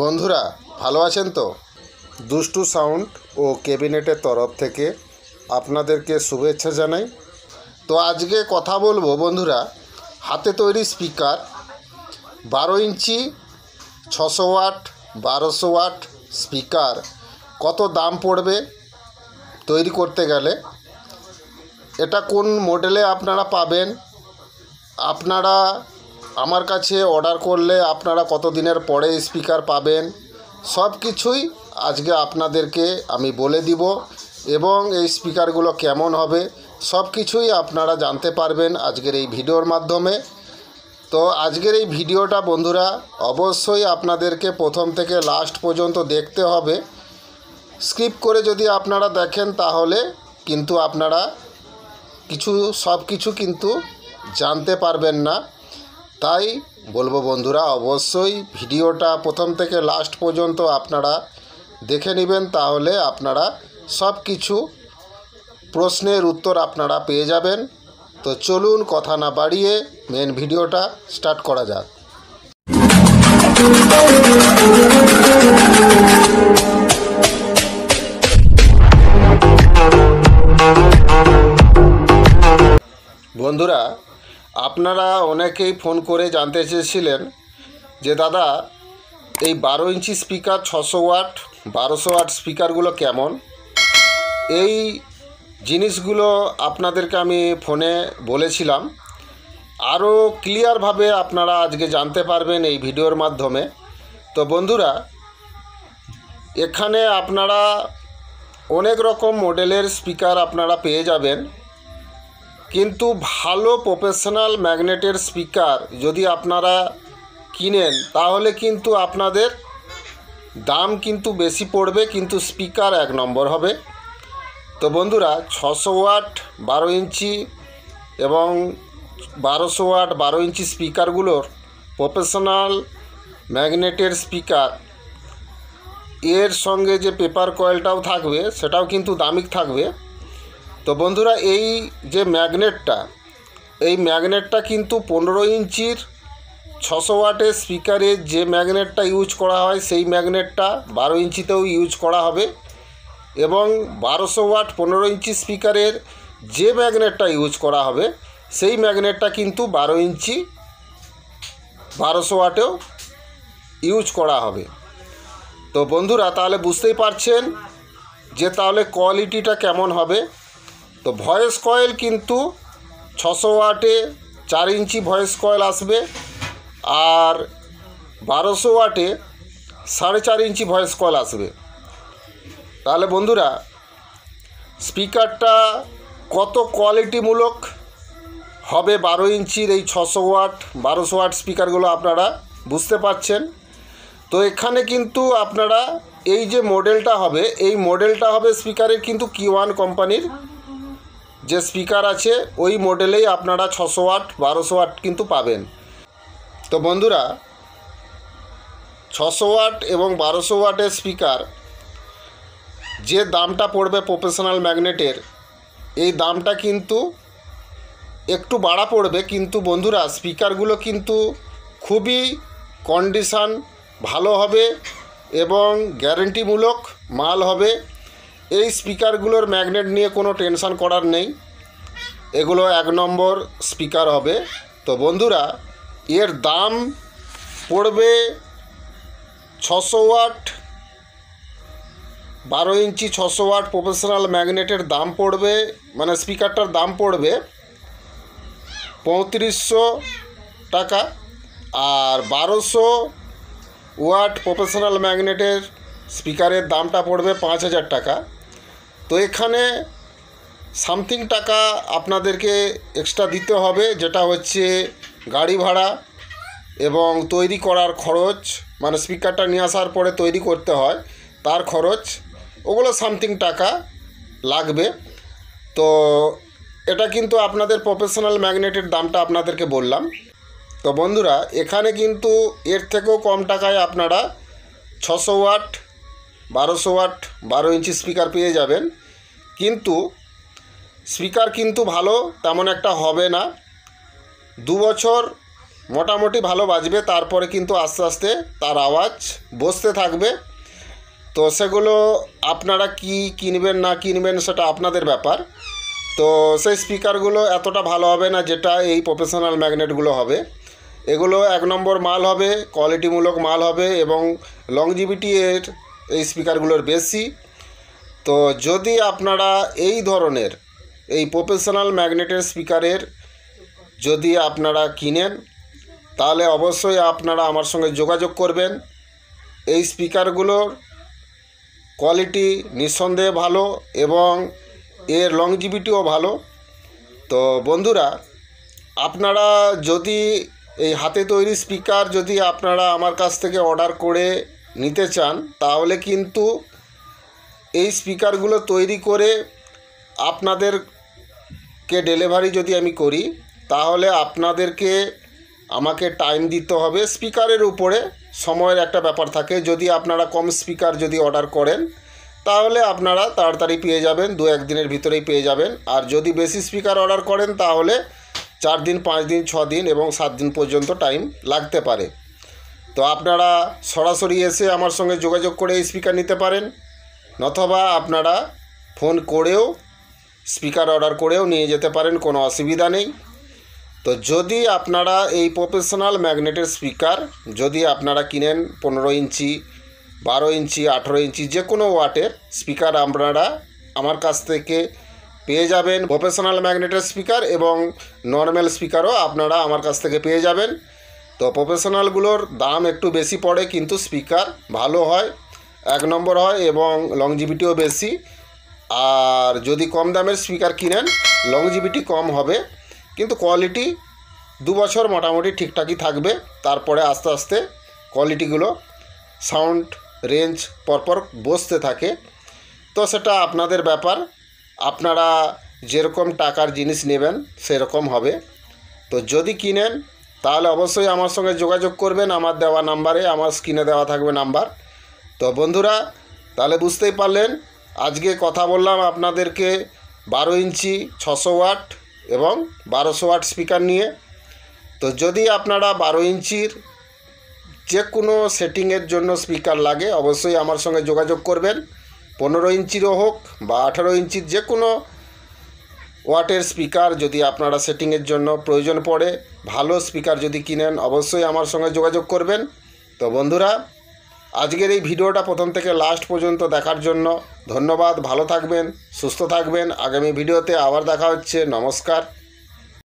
বন্ধুরা ভালো আছেন তো? দুষ্টু সাউন্ড ও ক্যাবিনেটের তরফ থেকে আপনাদেরকে শুভেচ্ছা জানাই। তো আজকে কথা বলবো বন্ধুরা, হাতে তৈরি স্পিকার 12 ইঞ্চি 600 ওয়াট 1200 ওয়াট স্পিকার কত দাম পড়বে তৈরি করতে গেলে, এটা কোন মডেলে আপনারা পাবেন, আপনারা আমার কাছে অর্ডার করলে আপনারা কত দিনের পরে স্পিকার পাবেন, সব কিছুই আজকে আপনাদেরকে আমি বলে দিব এবং এই স্পিকারগুলো কেমন হবে সব কিছুই আপনারা জানতে পারবেন আজকের এই ভিডিওর মাধ্যমে। তো আজকের এই ভিডিওটা বন্ধুরা অবশ্যই আপনাদেরকে প্রথম থেকে লাস্ট পর্যন্ত দেখতে হবে। স্কিপ করে যদি আপনারা দেখেন তাহলে কিন্তু আপনারা সব কিছু কিন্তু জানতে পারবেন না। তাই বলবো বন্ধুরা, অবশ্যই ভিডিওটা প্রথম থেকে লাস্ট পর্যন্ত আপনারা দেখে নেবেন, তাহলে আপনারা সব কিছু প্রশ্নের উত্তর আপনারা পেয়ে যাবেন। তো চলুন কথা না বাড়িয়ে মেন ভিডিওটা স্টার্ট করা যাক। বন্ধুরা, আপনারা অনেকেই ফোন করে জানতে চেয়েছিলেন যে দাদা এই 12 ইঞ্চি স্পিকার 600 ওয়াট 1200 ওয়াট স্পিকারগুলো কেমন। এই জিনিসগুলো আপনাদেরকে আমি ফোনে বলেছিলাম, আরও ক্লিয়ারভাবে আপনারা আজকে জানতে পারবেন এই ভিডিওর মাধ্যমে। তো বন্ধুরা, এখানে আপনারা অনেক রকম মডেলের স্পিকার আপনারা পেয়ে যাবেন, কিন্তু ভালো প্রফেশনাল ম্যাগনেটের স্পিকার যদি আপনারা কিনেন তাহলে কিন্তু আপনাদের দাম কিন্তু বেশি পড়বে, কিন্তু স্পিকার এক নম্বর হবে। তো বন্ধুরা, 600 ওয়াট 12 ইঞ্চি এবং 1200 ওয়াট 12 ইঞ্চি স্পিকারগুলোর প্রফেশনাল ম্যাগনেটের স্পিকার, এর সঙ্গে যে পেপার কয়েলটাও থাকবে সেটাও কিন্তু দামি থাকবে। তো বন্ধুরা, এই যে ম্যাগনেটটা কিন্তু 15 ইঞ্চির 600 ওয়াটের স্পিকারে যে ম্যাগনেটটা ইউজ করা হয় সেই ম্যাগনেটটা 12 ইঞ্চিতেও ইউজ করা হবে, এবং 1200 ওয়াট 15 ইঞ্চি স্পিকারের যে ম্যাগনেটটা ইউজ করা হবে সেই ম্যাগনেটটা কিন্তু 12 ইঞ্চি 1200 ওয়াটেও ইউজ করা হবে। তো বন্ধুরা, তাহলে বুঝতেই পারছেন যে তাহলে কোয়ালিটিটা কেমন হবে। তো ভয়েস কয়েল কিন্তু 600 ওয়াটে 4 ইঞ্চি ভয়েস কয়েল আসবে, আর 1200 ওয়াটে 4.5 ইঞ্চি ভয়েস কয়েল আসবে। তাহলে বন্ধুরা, স্পিকারটা কত কোয়ালিটিমূলক হবে 12 ইঞ্চির এই 600 ওয়াট 1200 ওয়াট স্পিকারগুলো আপনারা বুঝতে পারছেন। তো এখানে কিন্তু আপনারা এই যে মডেলটা হবে, এই মডেলটা হবে স্পিকারের কিন্তু Q1 কোম্পানির যে স্পিকার আছে ওই মডেলেই আপনারা 600 ওয়াট 1200 ওয়াট কিন্তু পাবেন। তো বন্ধুরা, 600 ওয়াট এবং 1200 ওয়াটের স্পিকার যে দামটা পড়বে প্রফেশনাল ম্যাগনেটের, এই দামটা কিন্তু একটু বাড়া পড়বে, কিন্তু বন্ধুরা স্পিকারগুলো কিন্তু খুবই কন্ডিশান ভালো হবে এবং গ্যারেন্টিমূলক মাল হবে। এই স্পিকারগুলোর ম্যাগনেট নিয়ে কোনো টেনশান করার নেই, এগুলো এক নম্বর স্পিকার হবে। তো বন্ধুরা, এর দাম পড়বে 600 ওয়াট 12 ইঞ্চি 600 ওয়াট প্রফেশনাল ম্যাগনেটের দাম পড়বে, মানে স্পিকারটার দাম পড়বে 3500 টাকা, আর 1200 ওয়াট প্রফেশনাল ম্যাগনেটের স্পিকারের দামটা পড়বে 5000 টাকা। তো এখানে সামথিং টাকা আপনাদেরকে এক্সট্রা দিতে হবে, যেটা হচ্ছে গাড়ি ভাড়া এবং তৈরি করার খরচ, মানে স্পিকারটা নিয়ে আসার পরে তৈরি করতে হয় তার খরচ, ওগুলো সামথিং টাকা লাগবে। তো এটা কিন্তু আপনাদের প্রফেশনাল ম্যাগনেটের দামটা আপনাদেরকে বললাম। তো বন্ধুরা, এখানে কিন্তু এর থেকেও কম টাকায় আপনারা 600 ওয়াট 1200 ওয়াট 12 ইঞ্চি স্পিকার পেয়ে যাবেন, কিন্তু স্পিকার কিন্তু ভালো তেমন একটা হবে না। 2 বছর মোটামুটি ভালো বাজবে, তারপরে কিন্তু আস্তে আস্তে তার আওয়াজ বসতে থাকবে। তো সেগুলো আপনারা কি কিনবেন না কিনবেন সেটা আপনাদের ব্যাপার। তো সেই স্পিকারগুলো এতটা ভালো হবে না যেটা এই প্রফেশনাল ম্যাগনেটগুলো হবে। এগুলো 1 নম্বর মাল হবে, কোয়ালিটিমূলক মাল হবে এবং লংজিভিটি এর এই স্পিকারগুলোর বেশি। তো যদি আপনারা এই ধরনের এই প্রফেশনাল ম্যাগনেটের স্পিকারের যদি আপনারা কিনেন, তাহলে অবশ্যই আপনারা আমার সঙ্গে যোগাযোগ করবেন। এই স্পিকারগুলোর কোয়ালিটি নিঃসন্দেহে ভালো এবং এর লংজিভিটিও ভালো। তো বন্ধুরা, আপনারা যদি এই হাতে তৈরি স্পিকার যদি আপনারা আমার কাছ থেকে অর্ডার করে নিতে চান, তাহলে কিন্তু এই স্পিকারগুলো তৈরি করে আপনাদেরকে ডেলিভারি যদি আমি করি, তাহলে আপনাদেরকে আমাকে টাইম দিতে হবে। স্পিকারের উপরে সময়ের একটা ব্যাপার থাকে। যদি আপনারা কম স্পিকার যদি অর্ডার করেন, তাহলে আপনারা তাড়াতাড়ি পেয়ে যাবেন, 2-1 দিনের ভিতরেই পেয়ে যাবেন। আর যদি বেশি স্পিকার অর্ডার করেন, তাহলে 4 দিন, 5 দিন, 6 দিন এবং 7 দিন পর্যন্ত টাইম লাগতে পারে। তো আপনারা সরাসরি এসে আমার সঙ্গে যোগাযোগ করে এই স্পিকার নিতে পারেন, অথবা আপনারা ফোন করেও স্পিকার অর্ডার করেও নিয়ে যেতে পারেন, কোনো অসুবিধা নেই। তো যদি আপনারা এই প্রফেশনাল ম্যাগনেটের স্পিকার যদি আপনারা কিনেন, 15 ইঞ্চি, 12 ইঞ্চি, 18 ইঞ্চি যে কোনো ওয়াটের স্পিকার আপনারা আমার কাছ থেকে পেয়ে যাবেন। প্রফেশনাল ম্যাগনেটের স্পিকার এবং নর্মাল স্পিকারও আপনারা আমার কাছ থেকে পেয়ে যাবেন। তো প্রফেশনালগুলোর দাম একটু বেশি পড়ে, কিন্তু স্পিকার ভালো হয়, 1 নম্বর হয় এবং লংজিভিটিও বেশি। আর যদি কম দামের স্পিকার কিনেন, লংজিভিটি কম হবে, কিন্তু কোয়ালিটি 2 বছর মোটামুটি ঠিকঠাকই থাকবে। তারপরে আস্তে আস্তে কোয়ালিটিগুলো সাউন্ড রেঞ্জ পরপর বসতে থাকে। তো সেটা আপনাদের ব্যাপার, আপনারা যেরকম টাকার জিনিস নেবেন সেরকম হবে। তো যদি কিনেন, তাহলে অবশ্যই আমার সঙ্গে যোগাযোগ করবেন আমার দেওয়া নাম্বারে, আমার স্ক্রিনে দেওয়া থাকবে নাম্বার। তো বন্ধুরা, তাহলে বুঝতেই পারলেন, আজকে কথা বললাম আপনাদেরকে 12 ইঞ্চি 600 ওয়াট এবং 1200 ওয়াট স্পিকার নিয়ে। তো যদি আপনারা 12 ইঞ্চির যে কোনো সেটিংয়ের জন্য স্পিকার লাগে, অবশ্যই আমার সঙ্গে যোগাযোগ করবেন। 15 ইঞ্চিরও হোক বা 18 ইঞ্চির যে কোনো ওয়াটের স্পিকার যদি আপনারা সেটিংয়ের জন্য প্রয়োজন পড়ে, ভালো স্পিকার যদি কিনেন, অবশ্যই আমার সঙ্গে যোগাযোগ করবেন। তো বন্ধুরা, আজকের এই ভিডিওটা প্রথম থেকে লাস্ট পর্যন্ত দেখার জন্য ধন্যবাদ। ভালো থাকবেন, সুস্থ থাকবেন। আগামী ভিডিওতে আবার দেখা হচ্ছে। নমস্কার।